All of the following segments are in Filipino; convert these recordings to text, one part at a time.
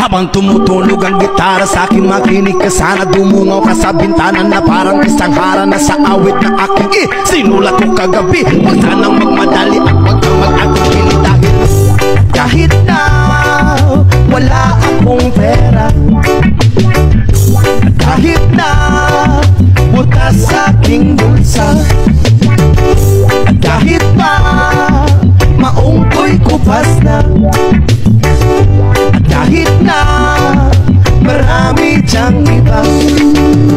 Habang tumutunog ang gitara sa akin, makinig ka sana. Dumungaw ka sa bintana na parang isang hara na sa awit na aking sinulat ko kagabi. Huwag sanang magmadali at huwag kang mag-atubili kahit na wala akong pera, kahit na butas sa aking bulsa, kahit pa maong ko'y kupas na, kahit na marami diyang iba.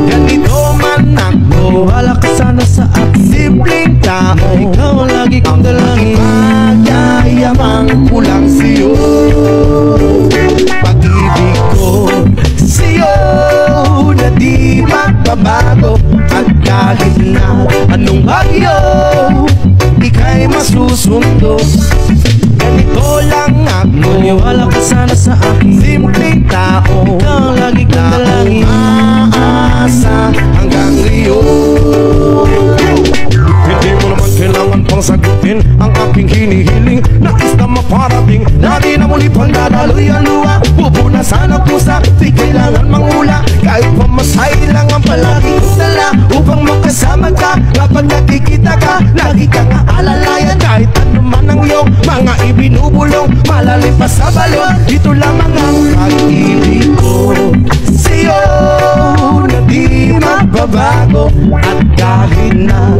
Ganito man ako, wala ka sana sa aking simpleng tao. Ikaw ang lagi kong dalangin, magyayamang kulang sa'yo. Pag-ibig ko sa'yo na di magbabago, at kahit na anong bagyo ika'y masusundo. Ganito lang ako, maniwala ka sana sa aking simpleng tao. Ikaw ang lagi kong dalangin, aasa hanggang ngayon. Hindi mo naman kailangan pang sagutin ang aking hinihiling. Nais na maparating, na di na muli pang dadaloy ang luha. Pupunasan ang pusa, di kailangan mangula. Kahit pamasay lang ang palagi kong dala upang makasama ka. Kapag nakikita ka, lagi kang aalalayan. Kahit ano man ang iyong mga ibinubulong, malalim pa sa balon. Ito lamang ang pag-ibig ko sa'yo na di magbabago, at kahit na